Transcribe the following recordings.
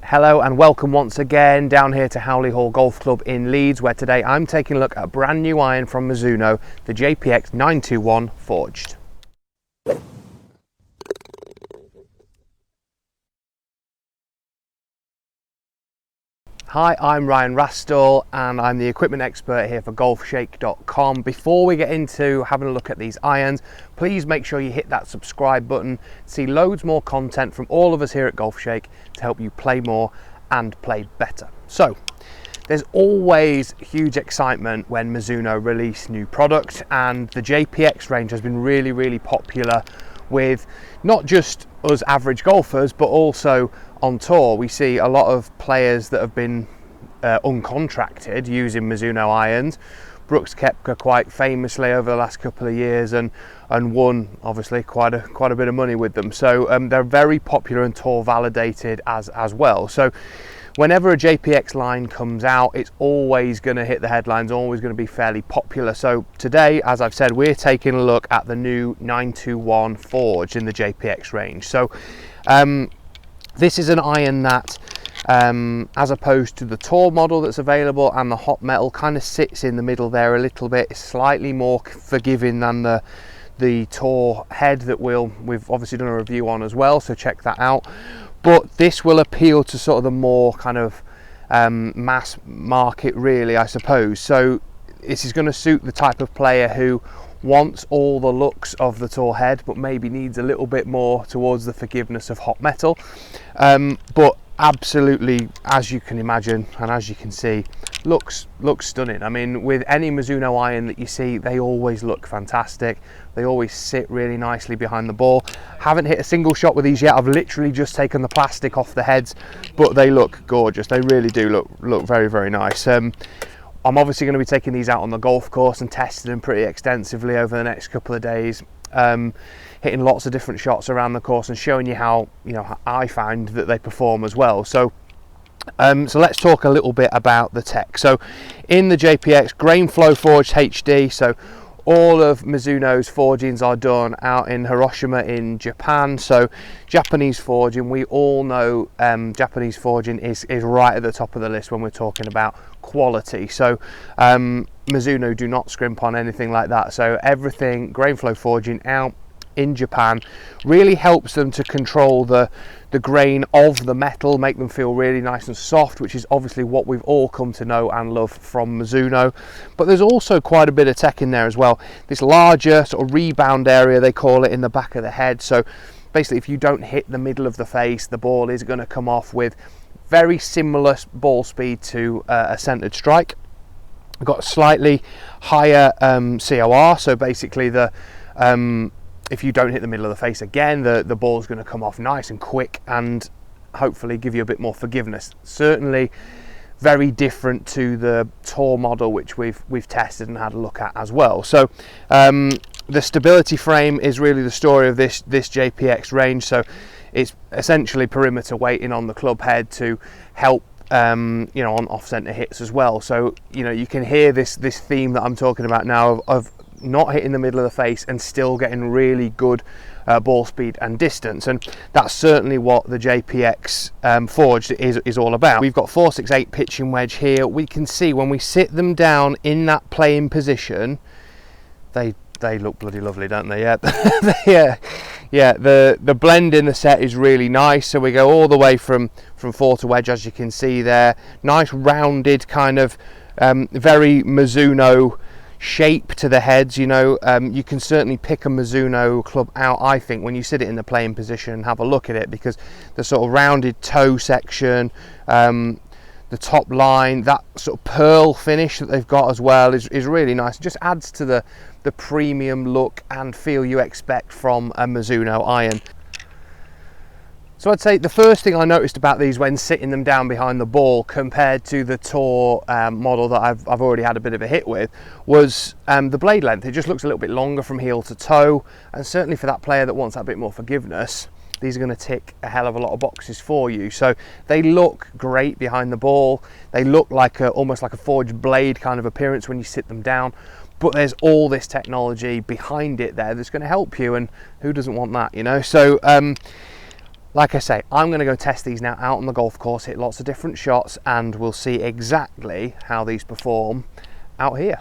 Hello and welcome once again down here to Howley Hall Golf Club in Leeds, where today I'm taking a look at a brand new iron from Mizuno, the JPX921 Forged. Hi, I'm Ryan Rastall and I'm the equipment expert here for Golfshake.com. Before we get into having a look at these irons, please make sure you hit that subscribe button to see loads more content from all of us here at Golfshake to help you play more and play better. So, there's always huge excitement when Mizuno release new product, and the JPX range has been really popular with not just us average golfers but also on tour. We see a lot of players that have been uncontracted using Mizuno irons. Brooks Koepka quite famously over the last couple of years and won obviously quite a bit of money with them. So they're very popular and tour validated as well. So whenever a JPX line comes out, it's always going to hit the headlines, always going to be fairly popular. So today, as I've said, we're taking a look at the new 921 Forged in the JPX range. So this is an iron that, as opposed to the tour model that's available and the hot metal, kind of sits in the middle there a little bit. It's slightly more forgiving than the tour head that we've obviously done a review on as well, so check that out. But this will appeal to sort of the more kind of mass market, really, I suppose. So this is going to suit the type of player who wants all the looks of the tour head but maybe needs a little bit more towards the forgiveness of hot metal. But absolutely, as you can imagine and as you can see, looks stunning. I mean, with any Mizuno iron that you see, they always look fantastic. They always sit really nicely behind the ball. Haven't hit a single shot with these yet. I've literally just taken the plastic off the heads, but they look gorgeous. They really do look very nice. I'm obviously going to be taking these out on the golf course and testing them pretty extensively over the next couple of days, hitting lots of different shots around the course and showing you how I find that they perform as well. So let's talk a little bit about the tech. So in the JPX, grain flow forged HD. So all of Mizuno's forgings are done out in Hiroshima in Japan. So Japanese forging, we all know Japanese forging is right at the top of the list when we're talking about quality. So Mizuno do not scrimp on anything like that. So everything grain flow forging out in Japan really helps them to control the grain of the metal, make them feel really nice and soft, which is obviously what we've all come to know and love from Mizuno. But there's also quite a bit of tech in there as well. This larger sort of rebound area, they call it, in the back of the head. So basically, if you don't hit the middle of the face, the ball is going to come off with very similar ball speed to a centered strike. I've got a slightly higher COR, so basically if you don't hit the middle of the face again, the ball's going to come off nice and quick and hopefully give you a bit more forgiveness. Certainly very different to the tour model, which we've tested and had a look at as well. So the stability frame is really the story of this JPX range. So it's essentially perimeter weighting on the club head to help on off-center hits as well. So you can hear this theme that I'm talking about now of not hitting the middle of the face and still getting really good ball speed and distance, and that's certainly what the JPX Forged is all about. We've got 468 pitching wedge here. We can see when we sit them down in that playing position, they look bloody lovely, don't they? Yeah. The blend in the set is really nice. So we go all the way from 4 to wedge, as you can see there. Nice rounded kind of very Mizuno shape to the heads. You can certainly pick a Mizuno club out, I think, when you sit it in the playing position and have a look at it, because the sort of rounded toe section, the top line, that sort of pearl finish that they've got as well is really nice. It just adds to the premium look and feel you expect from a Mizuno iron. So I'd say the first thing I noticed about these when sitting them down behind the ball compared to the tour model that I've already had a bit of a hit with was the blade length. It just looks a little bit longer from heel to toe, and certainly for that player that wants that bit more forgiveness, these are going to tick a hell of a lot of boxes for you. So they look great behind the ball. They look like almost like a forged blade kind of appearance when you sit them down. But there's all this technology behind it there that's going to help you, and who doesn't want that, So Like I say, I'm going to go test these now out on the golf course, hit lots of different shots, and we'll see exactly how these perform out here.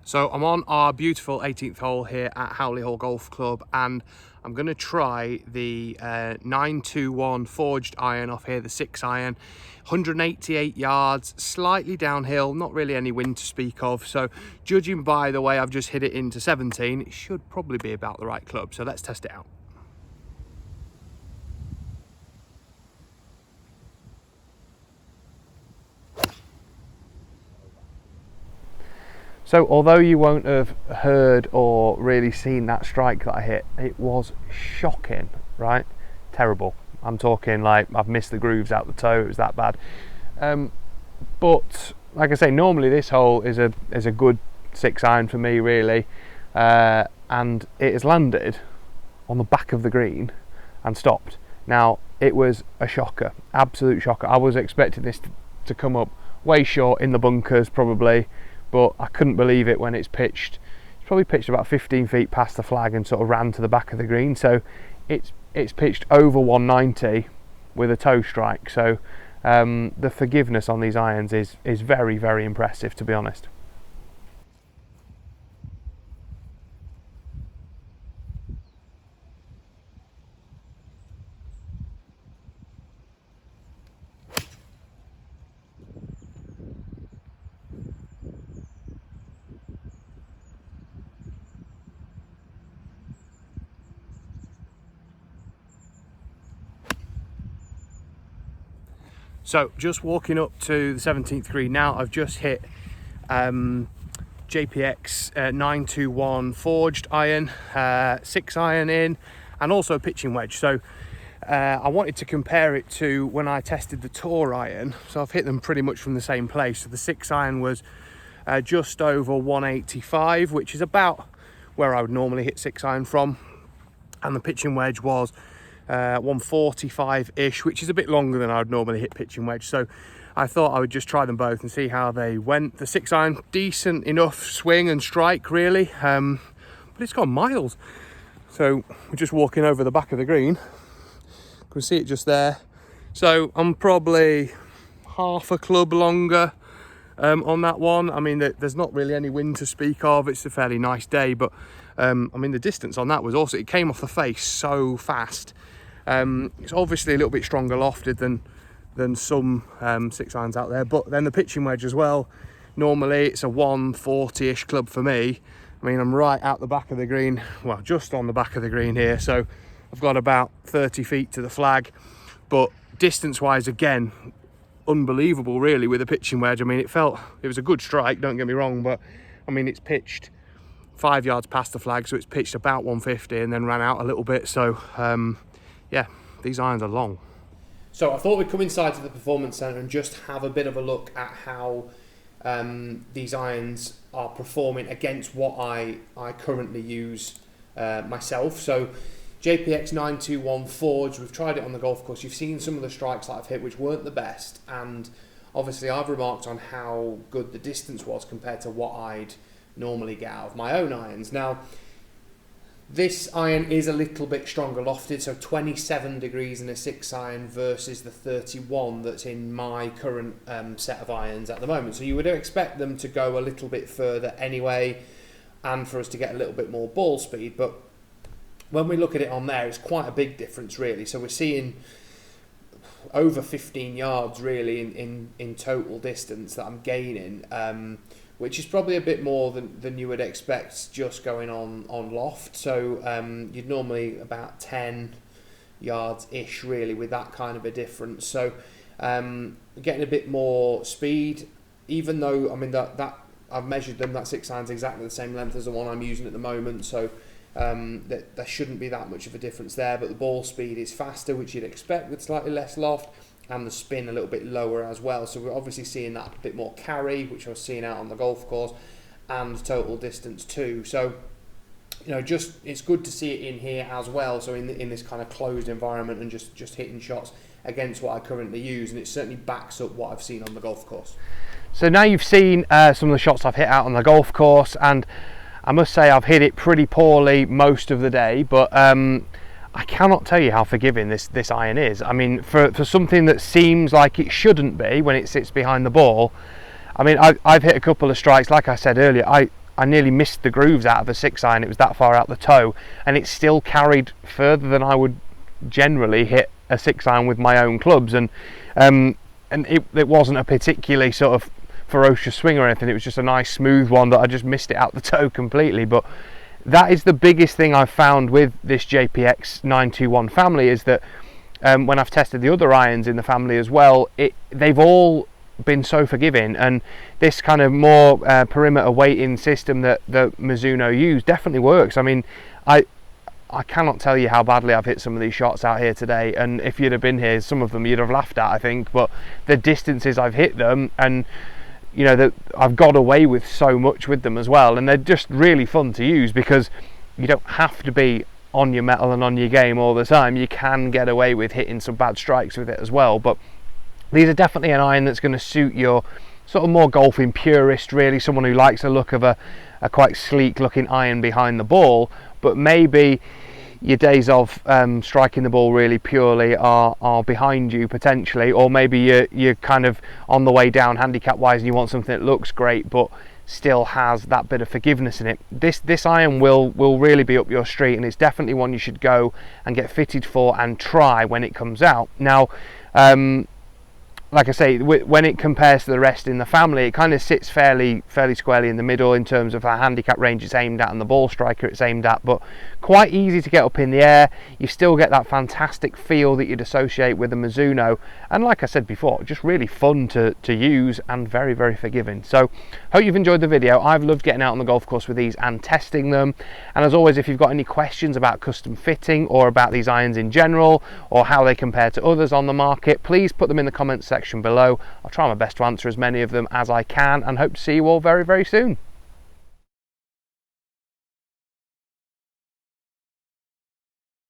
So I'm on our beautiful 18th hole here at Howley Hall Golf Club, and I'm going to try the 921 forged iron off here, the 6 iron, 188 yards, slightly downhill, not really any wind to speak of. So judging by the way I've just hit it into 17, it should probably be about the right club. So let's test it out. So although you won't have heard or really seen that strike that I hit, it was shocking, right? Terrible. I'm talking like I've missed the grooves out the toe, it was that bad. But like I say, normally this hole is a good 6 iron for me really, and it has landed on the back of the green and stopped. Now it was a shocker, absolute shocker. I was expecting this to come up way short in the bunkers probably, but I couldn't believe it when it's pitched. It's probably pitched about 15 feet past the flag and sort of ran to the back of the green. So it's pitched over 190 with a toe strike. So the forgiveness on these irons is very, very impressive, to be honest. So just walking up to the 17th green now, I've just hit JPX 921 forged iron, 6 iron in, and also a pitching wedge. So I wanted to compare it to when I tested the tour iron. So I've hit them pretty much from the same place. So the 6 iron was just over 185, which is about where I would normally hit 6 iron from, and the pitching wedge was 145-ish, which is a bit longer than I would normally hit pitching wedge. So I thought I would just try them both and see how they went. The 6 iron, decent enough swing and strike really, but it's gone miles. So we're just walking over the back of the green, you can see it just there. So I'm probably half a club longer on that one. I mean, there's not really any wind to speak of, it's a fairly nice day, but I mean the distance on that was also, it came off the face so fast. It's obviously a little bit stronger lofted than some 6 irons out there, but then the pitching wedge as well, normally it's a 140-ish club for me. I mean, I'm right out the back of the green, well, just on the back of the green here, so I've got about 30 feet to the flag, but distance wise, again, unbelievable really with a pitching wedge. I mean, it was a good strike, don't get me wrong, but I mean, it's pitched 5 yards past the flag, so it's pitched about 150 and then ran out a little bit. So yeah, these irons are long. So I thought we'd come inside to the Performance Centre and just have a bit of a look at how these irons are performing against what I currently use myself. So JPX921 forged, we've tried it on the golf course. You've seen some of the strikes that I've hit which weren't the best, and obviously I've remarked on how good the distance was compared to what I'd normally get out of my own irons. Now this iron is a little bit stronger lofted, so 27 degrees in a 6 iron versus the 31 that's in my current set of irons at the moment. So you would expect them to go a little bit further anyway, and for us to get a little bit more ball speed, but when we look at it on there, it's quite a big difference really. So we're seeing over 15 yards really in total distance that I'm gaining, which is probably a bit more than you would expect just going on loft. So you'd normally about 10 yards-ish really with that kind of a difference. So getting a bit more speed, even though, I mean, that I've measured them, that 6 iron's exactly the same length as the one I'm using at the moment, so there shouldn't be that much of a difference there, but the ball speed is faster, which you'd expect with slightly less loft, and the spin a little bit lower as well. So we're obviously seeing that bit more carry, which I was seeing out on the golf course, and total distance too. So you know, just it's good to see it in here as well. So in this kind of closed environment and just hitting shots against what I currently use, and it certainly backs up what I've seen on the golf course. So now you've seen some of the shots I've hit out on the golf course, and I must say I've hit it pretty poorly most of the day, but I cannot tell you how forgiving this iron is. I mean, for something that seems like it shouldn't be when it sits behind the ball, I mean, I've hit a couple of strikes, like I said earlier, I nearly missed the grooves out of a 6-iron, it was that far out the toe, and it still carried further than I would generally hit a 6-iron with my own clubs, and it wasn't a particularly sort of ferocious swing or anything, it was just a nice smooth one that I just missed it out the toe completely. But that is the biggest thing I've found with this JPX921 family, is that when I've tested the other irons in the family as well, they've all been so forgiving, and this kind of more perimeter weighting system that the Mizuno use definitely works. I mean, I cannot tell you how badly I've hit some of these shots out here today, and if you'd have been here, some of them you'd have laughed at, I think. But the distances I've hit them, and you know, that I've got away with so much with them as well, and they're just really fun to use because you don't have to be on your metal and on your game all the time. You can get away with hitting some bad strikes with it as well. But these are definitely an iron that's going to suit your sort of more golfing purist, really, someone who likes the look of a quite sleek looking iron behind the ball, but maybe your days of striking the ball really purely are behind you potentially, or maybe you're kind of on the way down handicap wise and you want something that looks great but still has that bit of forgiveness in it. This iron will really be up your street, and it's definitely one you should go and get fitted for and try when it comes out. Now like I say, when it compares to the rest in the family, it kind of sits fairly squarely in the middle in terms of a handicap range it's aimed at and the ball striker it's aimed at, but quite easy to get up in the air. You still get that fantastic feel that you'd associate with a Mizuno, and like I said before, just really fun to use and very, very forgiving. So hope you've enjoyed the video. I've loved getting out on the golf course with these and testing them, and as always, if you've got any questions about custom fitting or about these irons in general or how they compare to others on the market, please put them in the comments section below. I'll try my best to answer as many of them as I can, and hope to see you all very, very soon.